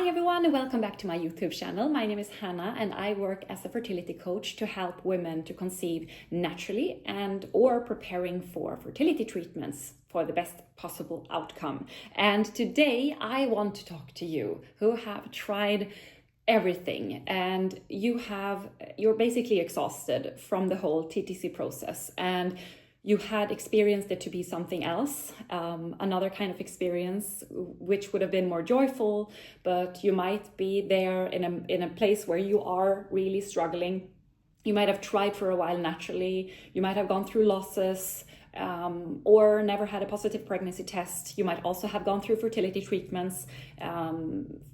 Hi everyone, and welcome back to my YouTube channel. My name is Hannah and I work as a fertility coach to help women to conceive naturally and or preparing for fertility treatments for the best possible outcome. And today I want to talk to you who have tried everything and you're basically exhausted from the whole TTC process, and you had experienced it to be something else, another kind of experience, which would have been more joyful, but you might be there in a place where you are really struggling. You might have tried for a while naturally, you might have gone through losses, or never had a positive pregnancy test. You might also have gone through fertility treatments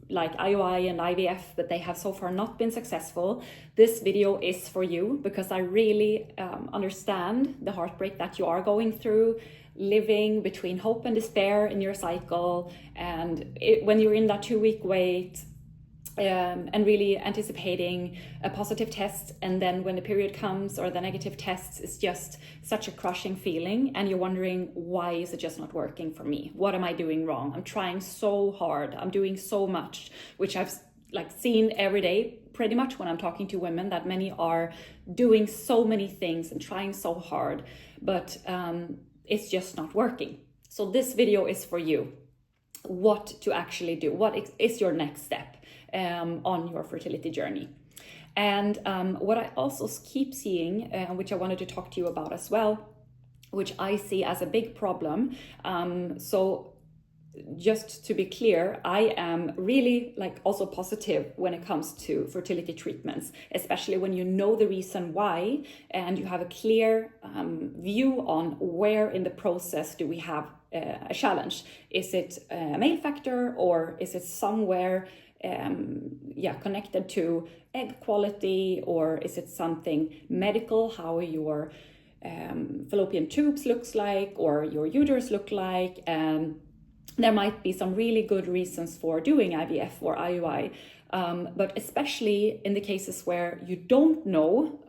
like IUI and IVF, but they have so far not been successful. This video is for you because I really understand the heartbreak that you are going through, living between hope and despair in your cycle, and when you're in that 2-week wait, and really anticipating a positive test, and then when the period comes or the negative test, it's just such a crushing feeling, and you're wondering, why is it just not working for me? What am I doing wrong? I'm trying so hard, I'm doing so much, which I've seen every day pretty much when I'm talking to women, that many are doing so many things and trying so hard, but it's just not working. So this video is for you. What to actually do, what is your next step on your fertility journey. And what I also keep seeing, which I wanted to talk to you about as well, which I see as a big problem. So just to be clear, I am really also positive when it comes to fertility treatments, especially when you know the reason why and you have a clear view on where in the process do we have a challenge. Is it a male factor, or is it somewhere connected to egg quality, or is it something medical, how your fallopian tubes looks like or your uterus look like? There might be some really good reasons for doing IVF or IUI, but especially in the cases where you don't know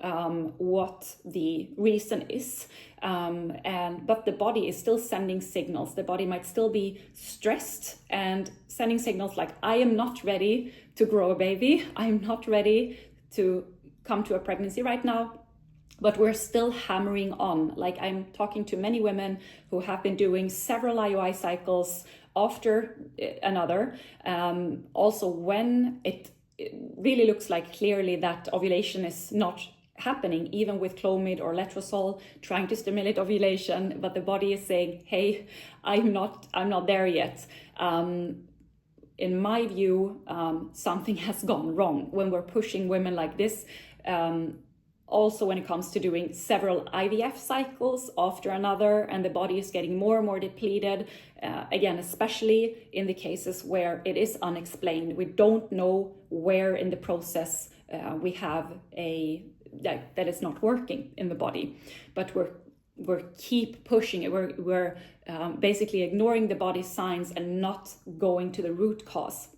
what the reason is, but the body is still sending signals. The body might still be stressed and sending signals like, I am not ready to grow a baby, I'm not ready to come to a pregnancy right now. But we're still hammering on. Like, I'm talking to many women who have been doing several IUI cycles after another. Also, when it really looks like clearly that ovulation is not happening, even with Clomid or Letrozole trying to stimulate ovulation, but the body is saying, hey, I'm not there yet. In my view, something has gone wrong when we're pushing women like this. Also, when it comes to doing several IVF cycles after another, and the body is getting more and more depleted, again, especially in the cases where it is unexplained. We don't know where in the process we have that is not working in the body, but we're keep pushing it. We're basically ignoring the body's signs and not going to the root cause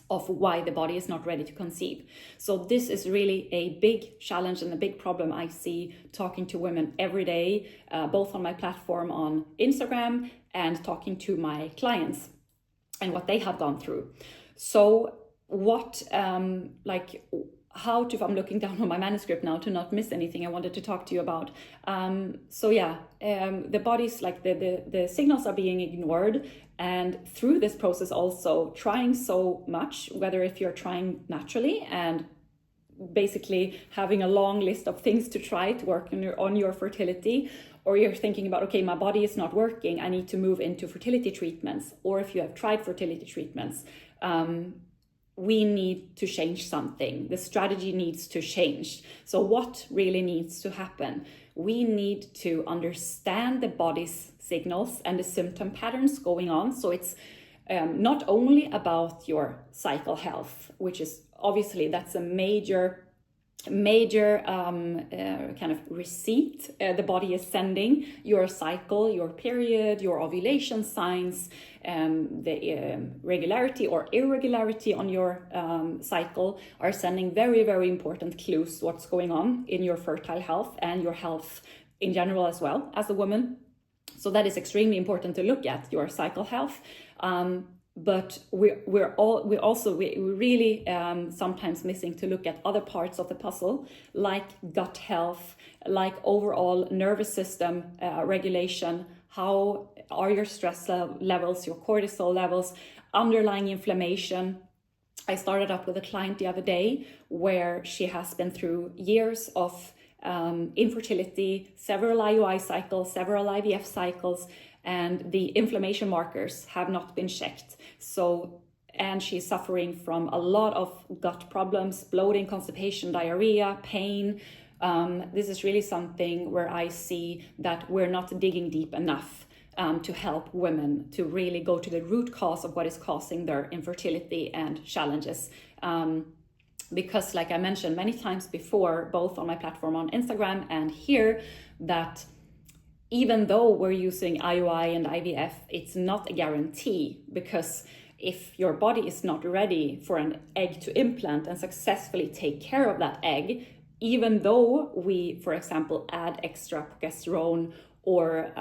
of why the body is not ready to conceive. So this is really a big challenge and a big problem I see talking to women every day, both on my platform on Instagram and talking to my clients and what they have gone through. So if I'm looking down on my manuscript now to not miss anything I wanted to talk to you about. The body's the signals are being ignored, and through this process also trying so much, whether if you're trying naturally and basically having a long list of things to try to work on your fertility, or you're thinking about, okay, my body is not working, I need to move into fertility treatments, or if you have tried fertility treatments, we need to change something. The strategy needs to change. So what really needs to happen? We need to understand the body's signals and the symptom patterns going on. So it's not only about your cycle health, which is obviously that's a major kind of receipt the body is sending. Your cycle, your period, your ovulation signs, the regularity or irregularity on your cycle are sending very, very important clues what's going on in your fertile health and your health in general as well as a woman. So that is extremely important to look at, your cycle health. but we're really sometimes missing to look at other parts of the puzzle, like gut health, like overall nervous system regulation. How are your stress levels, your cortisol levels, underlying inflammation? I started up with a client the other day where she has been through years of infertility, several IUI cycles, several IVF cycles, and the inflammation markers have not been checked. And she's suffering from a lot of gut problems, bloating, constipation, diarrhea, pain. This is really something where I see that we're not digging deep enough to help women to really go to the root cause of what is causing their infertility and challenges. Because like I mentioned many times before, both on my platform on Instagram and here, that even though we're using IUI and IVF, it's not a guarantee, because if your body is not ready for an egg to implant and successfully take care of that egg, even though we, for example, add extra progesterone or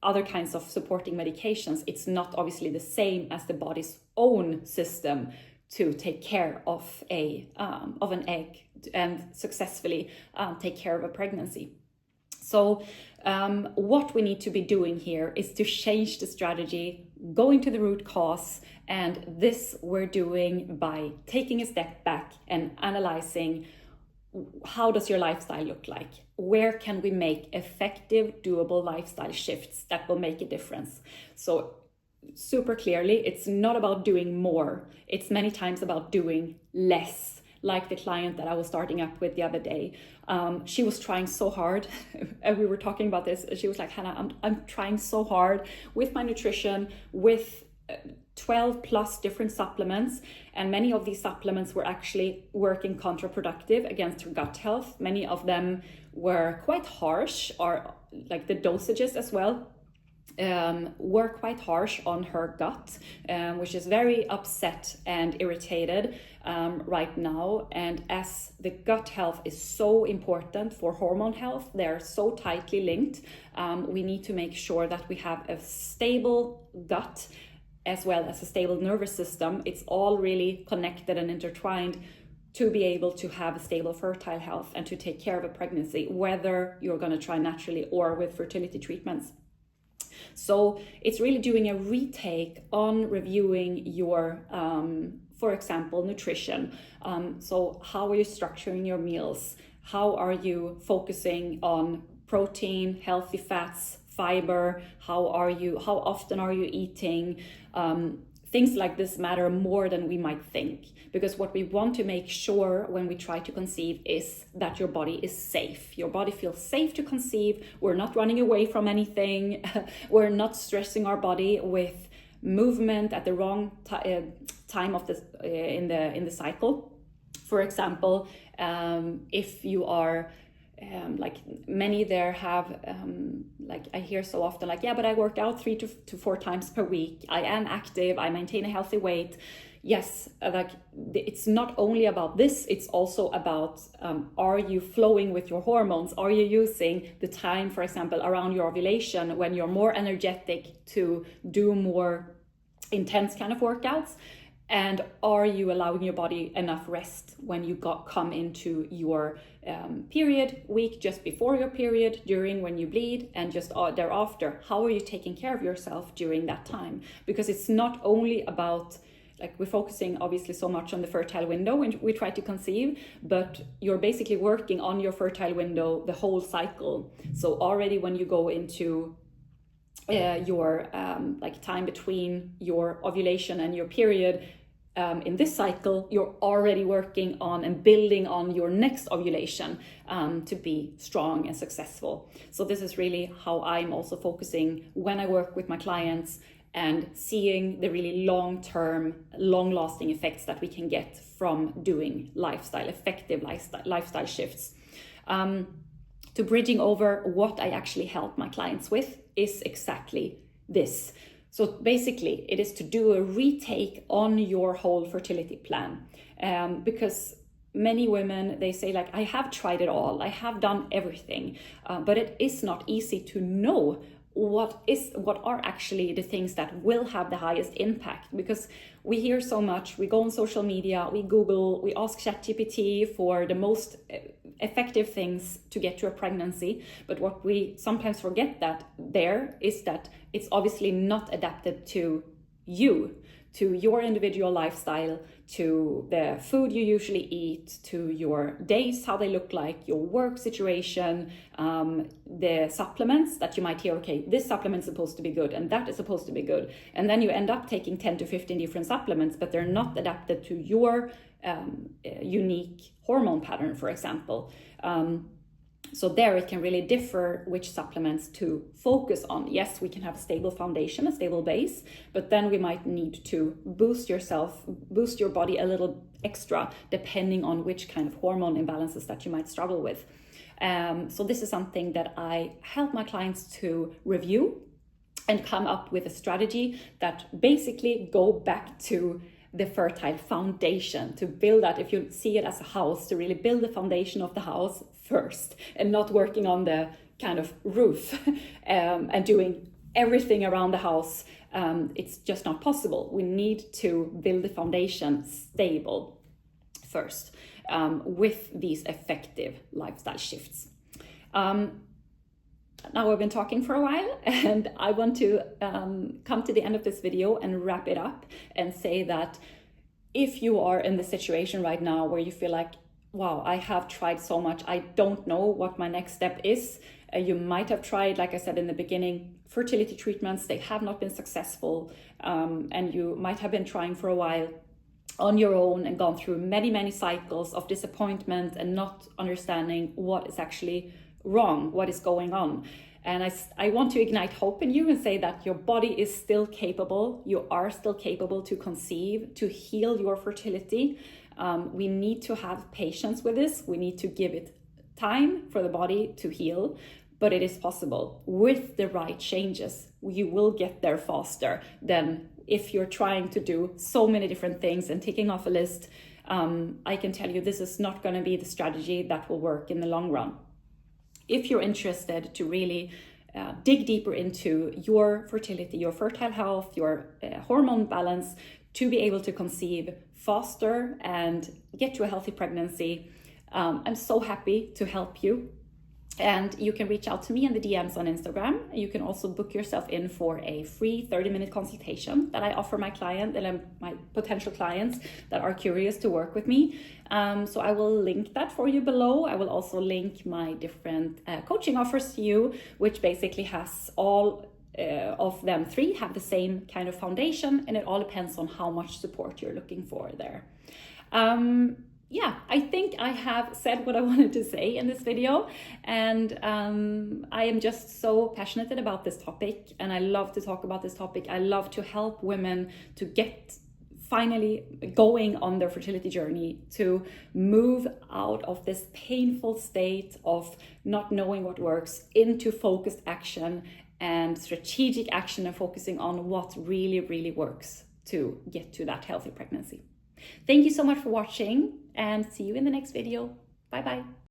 other kinds of supporting medications, it's not obviously the same as the body's own system to take care of an egg and successfully take care of a pregnancy. So what we need to be doing here is to change the strategy, going to the root cause, and this we're doing by taking a step back and analyzing, how does your lifestyle look like? Where can we make effective, doable lifestyle shifts that will make a difference? So super clearly, it's not about doing more. It's many times about doing less. Like the client that I was starting up with the other day. She was trying so hard, and we were talking about this. She was like, Hannah, I'm trying so hard with my nutrition, with 12 plus different supplements, and many of these supplements were actually working counterproductive against her gut health. Many of them were quite harsh, or like the dosages as well were quite harsh on her gut, which is very upset and irritated right now. And as the gut health is so important for hormone health, they're so tightly linked, we need to make sure that we have a stable gut as well as a stable nervous system. It's all really connected and intertwined to be able to have a stable fertile health and to take care of a pregnancy, whether you're going to try naturally or with fertility treatments. So it's really doing a retake on reviewing your, for example, nutrition. So how are you structuring your meals? How are you focusing on protein, healthy fats, fiber? How often are you eating? Things like this matter more than we might think, because what we want to make sure when we try to conceive is that your body is safe. Your body feels safe to conceive. We're not running away from anything. We're not stressing our body with movement at the wrong time of the in the cycle. For example, if you are like many there have, like I hear so often, like, yeah, but I work out 3 to 4 times per week. I am active. I maintain a healthy weight. Yes, like it's not only about this, it's also about, are you flowing with your hormones? Are you using the time, for example, around your ovulation when you're more energetic to do more intense kind of workouts? And are you allowing your body enough rest when you come into your period week, just before your period, during when you bleed, and just thereafter? How are you taking care of yourself during that time? Because it's not only about, like, we're focusing obviously so much on the fertile window when we try to conceive, but you're basically working on your fertile window the whole cycle. So already when you go into your like time between your ovulation and your period, in this cycle, you're already working on and building on your next ovulation to be strong and successful. So this is really how I'm also focusing when I work with my clients and seeing the really long-term, long-lasting effects that we can get from doing effective lifestyle shifts. To bridging over, what I actually help my clients with is exactly this. So basically, it is to do a retake on your whole fertility plan, because many women, they say, like, I have tried it all, I have done everything, but it is not easy to know what are actually the things that will have the highest impact. Because we hear so much, we go on social media, we Google, we ask ChatGPT for the most effective things to get to a pregnancy, but what we sometimes forget is that it's obviously not adapted to you, to your individual lifestyle, to the food you usually eat, to your days, how they look like, your work situation, the supplements that you might hear, okay, this supplement is supposed to be good and that is supposed to be good. And then you end up taking 10 to 15 different supplements, but they're not adapted to your unique hormone pattern, for example. So there it can really differ which supplements to focus on. Yes, we can have a stable foundation, a stable base, but then we might need to boost your body a little extra, depending on which kind of hormone imbalances that you might struggle with. So this is something that I help my clients to review and come up with a strategy that basically go back to the fertile foundation, to build that, if you see it as a house, to really build the foundation of the house first and not working on the kind of roof and doing everything around the house. It's just not possible. We need to build the foundation stable first with these effective lifestyle shifts. Now we've been talking for a while, and I want to come to the end of this video and wrap it up and say that if you are in the situation right now where you feel like, wow, I have tried so much, I don't know what my next step is. You might have tried, like I said in the beginning, fertility treatments, they have not been successful, and you might have been trying for a while on your own and gone through many, many cycles of disappointment and not understanding what is actually wrong, what is going on. And I want to ignite hope in you and say that your body is still capable. You are still capable to conceive, to heal your fertility. We need to have patience with this. We need to give it time for the body to heal, but it is possible. With the right changes, you will get there faster than if you're trying to do so many different things and ticking off a list. I can tell you this is not going to be the strategy that will work in the long run. If you're interested to really dig deeper into your fertility, your fertile health, your hormone balance, to be able to conceive faster and get to a healthy pregnancy, I'm so happy to help you. And you can reach out to me in the DMs on Instagram. You can also book yourself in for a free 30-minute consultation that I offer my client and my potential clients that are curious to work with me. So I will link that for you below. I will also link my different coaching offers to you, which basically has all of them three have the same kind of foundation, and it all depends on how much support you're looking for there. Yeah, I think I have said what I wanted to say in this video, and I am just so passionate about this topic, and I love to talk about this topic. I love to help women to get finally going on their fertility journey, to move out of this painful state of not knowing what works into focused action and strategic action, and focusing on what really, really works to get to that healthy pregnancy. Thank you so much for watching, and see you in the next video. Bye bye.